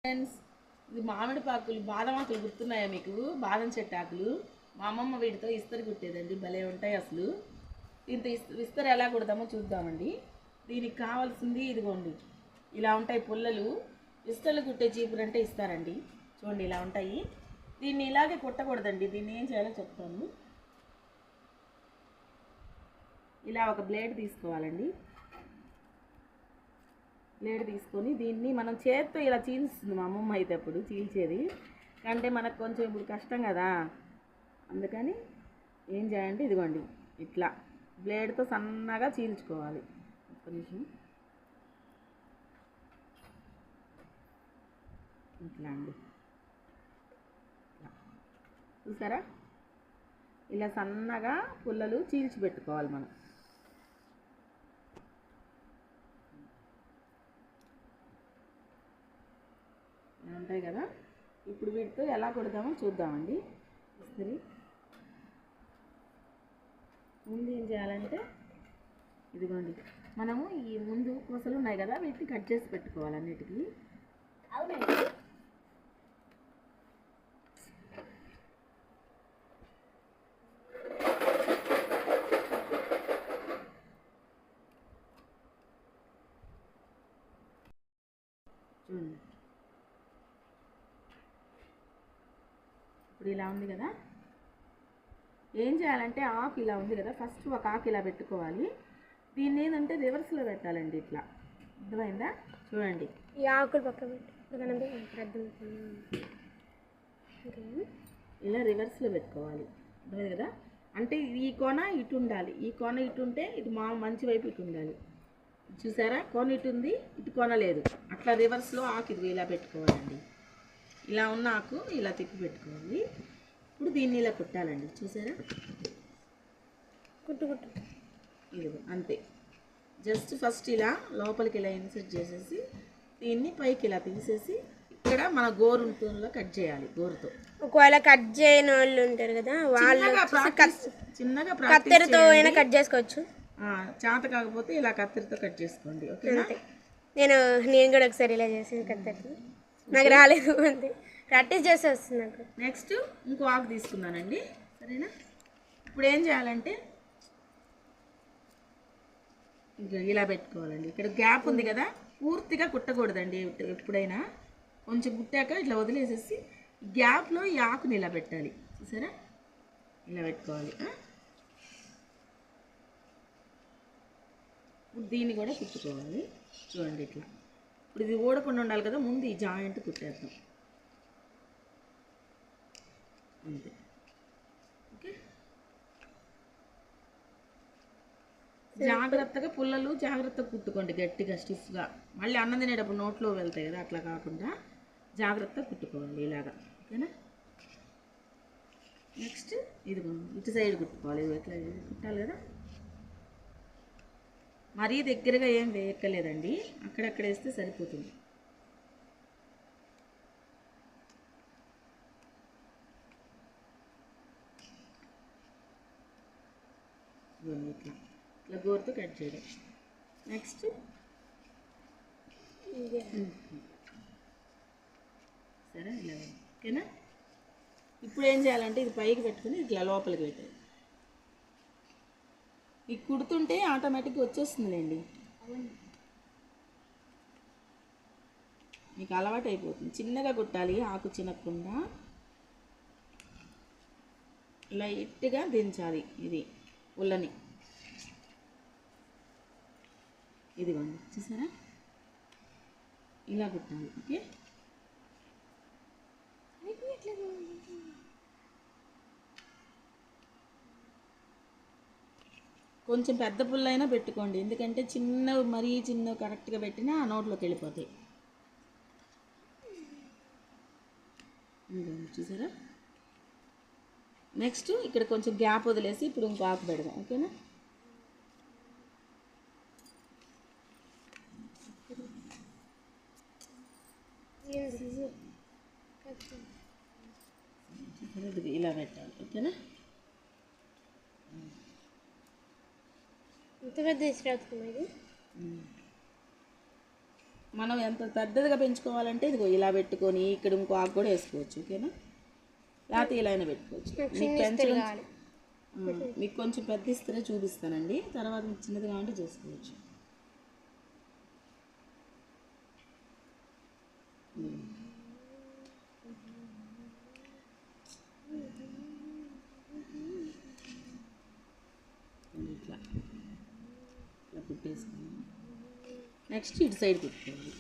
Friends, ఇది మామిడి పాకులు, బాదం ఆకులు గుర్తున్నాయా మీకు? బాదం చెట్టు ఆకులు. మా అమ్మమ్మ వీటితో ఇస్తరు కుట్టేదండి, భలే ఉంటాయి అసలు. దీంతో విస్తరు ఎలా కుడతామో చూద్దామండి. దీనికి కావాల్సింది ఇదిగోండి, ఇలా ఉంటాయి పుల్లలు. విస్తర్లు కుట్టే చీపురు అంటే ఇస్తారండి, చూడండి ఇలా ఉంటాయి. దీన్ని ఇలాగే కుట్టకూడదండి, దీన్ని ఏం చేయాలో చెప్తాను. ఇలా ఒక బ్లేడ్ తీసుకోవాలండి. బ్లేడ్ తీసుకొని దీన్ని మనం చేత్తో ఇలా చీల్స్తుంది మా అమ్మమ్మ అయితే అప్పుడు చీల్చేది. అంటే మనకు కొంచెం ఇప్పుడు కష్టం కదా, అందుకని ఏం చేయాలంటే ఇదిగోండి ఇట్లా బ్లేడ్తో సన్నగా చీల్చుకోవాలి. ఒక్క నిమిషం, ఇట్లా అండి, చూసారా? ఇలా సన్నగా పుల్లలు చీల్చి పెట్టుకోవాలి మనం. ఉంటాయి కదా, ఇప్పుడు వీటితో ఎలా కొడదామో చూద్దామండి. ఇస్త్రీ ముందు ఏం చేయాలంటే ఇదిగోండి, మనము ఈ ముందు పూసలు ఉన్నాయి కదా, వీటిని కట్ చేసి పెట్టుకోవాలి అన్నిటికీ. అవునండి, చూడండి ఇప్పుడు ఇలా ఉంది కదా. ఏం చేయాలంటే ఆకు ఇలా ఉంది కదా, ఫస్ట్ ఒక ఆకు ఇలా పెట్టుకోవాలి. దీన్ని ఏంటంటే రివర్స్లో పెట్టాలండి, ఇట్లా. అర్థమైందా? చూడండి, ఈ ఆకులు పక్కన ఇలా రివర్స్లో పెట్టుకోవాలి. అర్థమైంది కదా? అంటే ఈ కోన ఇటు ఉండాలి, ఈ కోన ఇటు ఉంటే ఇటు మంచి వైపు ఇటు ఉండాలి. చూసారా, కోన ఇటు ఉంది, ఇటు కోన లేదు. అట్లా రివర్స్లో ఆకు ఇది ఇలా పెట్టుకోవాలండి. ఇలా ఉన్న ఆకు ఇలా తిప్పి పెట్టుకోవాలి. ఇప్పుడు దీన్ని ఇలా కుట్టాలండి, చూసారా? కుట్టు కుట్టు, ఇది అంతే. జస్ట్ ఫస్ట్ ఇలా లోపలికి ఇలా ఇన్సర్ట్ చేసేసి దీన్ని పైకి ఇలా తీసేసి ఇక్కడ మన గోరుతో కట్ చేయాలి. గోరుతో ఒకవేళ కట్ చేయని వాళ్ళు ఉంటారు కదా, వాళ్ళు చిన్నగా కత్తెరతో అయినా కట్ చేసుకోవచ్చు. చేత కాకపోతే ఇలా కత్తెరతో కట్ చేసుకోండి, ఓకేనా? నేను కూడా ఒకసారి ఇలా చేసాను కత్తెరతో, నాకు రాలేదు, అంతే ప్రాక్టీస్ చేస్తే వస్తుంది నాకు. నెక్స్ట్ ఇంకో ఆకు తీసుకున్నానండి, సరేనా? ఇప్పుడు ఏం చేయాలంటే ఇలా పెట్టుకోవాలండి. ఇక్కడ గ్యాప్ ఉంది కదా, పూర్తిగా కుట్టకూడదండి. ఎప్పుడైనా కొంచెం కుట్టాక ఇట్లా వదిలేసేసి గ్యాప్లో ఈ ఆకుని ఇలా పెట్టాలి, చూసారా? ఇలా పెట్టుకోవాలి. దీన్ని కూడా కుట్టుకోవాలి, చూడండి ఇట్లా. ఇప్పుడు ఇది ఊడకుండా ఉండాలి కదా, ముందు ఈ జాయింట్ కుట్టేద్దాం, అంతే. ఓకే, జాగ్రత్తగా పుల్లలు జాగ్రత్తగా కుట్టుకోండి, గట్టిగా స్టిఫ్గా. మళ్ళీ అన్నం తినేటప్పుడు నోట్లో వెళ్తాయి కదా, అట్లా కాకుండా జాగ్రత్తగా కుట్టుకోవాలి ఇలాగా, ఓకేనా? నెక్స్ట్ ఇదిగో ఇటు సైడ్ కుట్టుకోవాలి. ఇది ఇట్లా కుట్టాలి కదా, మరీ దగ్గరగా ఏం వేయక్కర్లేదండి, అక్కడక్కడ వేస్తే సరిపోతుంది. ఇట్లా ఇట్లా గోరుతో కట్ చేయడం. నెక్స్ట్ సరే ఇలా, ఓకేనా? ఇప్పుడు ఏం చేయాలంటే ఇది పైకి పెట్టుకుని ఇట్లా లోపలికి పెట్టాలి. ఇది కుడుతుంటే ఆటోమేటిక్గా వచ్చేస్తుందిలేండి, మీకు అలవాటు అయిపోతుంది. చిన్నగా కుట్టాలి, ఆకు చినకుండా లైట్గా దించాలి ఇది ఉల్లని. ఇదిగోండి, చూసారా? ఇలా కుట్టాలి, ఓకే? కొంచెం పెద్ద పుల్లైనా పెట్టుకోండి, ఎందుకంటే మరీ చిన్న కరెక్ట్గా పెట్టినా ఆ నోట్లోకి వెళ్ళిపోతాయి. చూసారా? నెక్స్ట్ ఇక్కడ కొంచెం గ్యాప్ వదిలేసి ఇప్పుడు ఇంకో ఆకు పెడదాం, ఓకేనా? ఇలా పెట్టాలి, ఓకేనా? ఇంత పెద్ద ఇష్టం మనం ఎంత పెద్దదిగా పెంచుకోవాలంటే ఇదిగో ఇలా పెట్టుకొని ఇక్కడ ఇంకో ఆకు కూడా వేసుకోవచ్చు, ఓకేనా? లేకపోతే ఇలా అయినా పెట్టుకోవచ్చు. మీకు పెంచడం మీకు కొంచెం పెద్ద ఇస్తేనే చూపిస్తానండి, తర్వాత మీకు చిన్నది కావాలంటే చేసుకోవచ్చు. ఇట్లా ఇట్లా కుట్టేసుకున్నాం. నెక్స్ట్ ఇటు సైడ్ కుట్టుకోవాలి.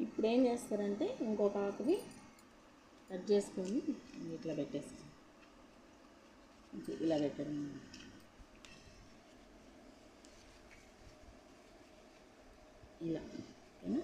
ఇప్పుడు ఏం చేస్తారంటే ఇంకొక ఆకుని కట్ చేసుకొని ఇట్లా పెట్టేస్తాం. ఇలా పెట్టడం ఇలా, ఓకేనా?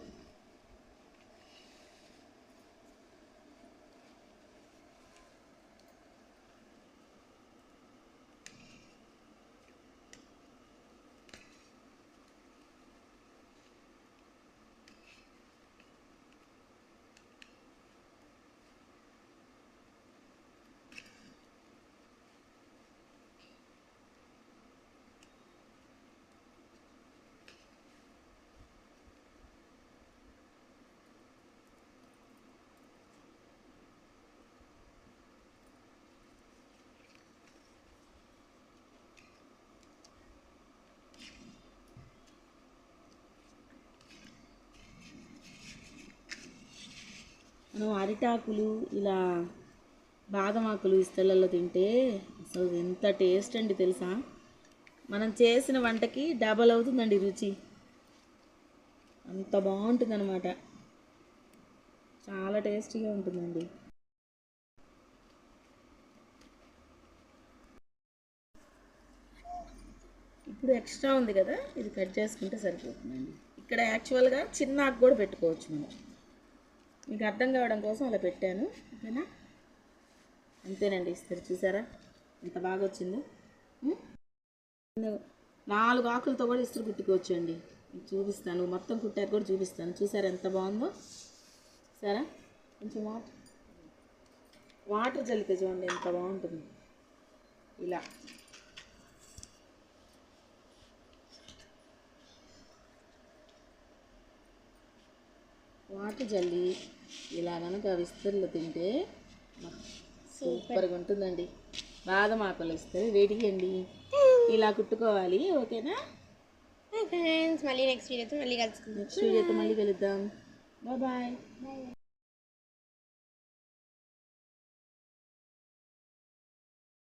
మనం అరిటాకులు ఇలా బాదం ఆకులు ఇస్తలలో తింటే అసలు ఎంత టేస్ట్ అండి తెలుసా? మనం చేసిన వంటకి డబల్ అవుతుందండి రుచి, అంత బాగుంటుంది అనమాట. చాలా టేస్టీగా ఉంటుందండి. ఇప్పుడు ఎక్స్ట్రా ఉంది కదా, ఇది కట్ చేసుకుంటే సరిపోతుందండి. ఇక్కడ యాక్చువల్గా చిన్న ఆకు కూడా పెట్టుకోవచ్చు మనం, మీకు అర్థం కావడం కోసం అలా పెట్టాను, ఓకేనా? అంతేనండి. ఇస్తారు చూసారా ఎంత బాగా వచ్చిందో. 4 ఆకులతో కూడా ఇస్త్రీ కుట్టుకోవచ్చు అండి. మీకు చూపిస్తాను, మొత్తం కుట్టాక కూడా చూపిస్తాను. చూసారా ఎంత బాగుందో? చూసారా? కొంచెం వాటర్ జల్లితే చూడండి ఎంత బాగుంటుంది. ఇలా వాటర్ జల్లి ఇలా కనుక విస్తరిలో తింటే సూపర్గా ఉంటుందండి. బాదం ఆకులు ఇస్తారు వేడికి అండి. ఇలా కుట్టుకోవాలి, ఓకేనా ఫ్రెండ్స్? మళ్ళీ నెక్స్ట్ వీడియోతో మళ్ళీ కలుసుకుందాం. నెక్స్ట్ వీడియోతో మళ్ళీ కలుద్దాం. బాయ్.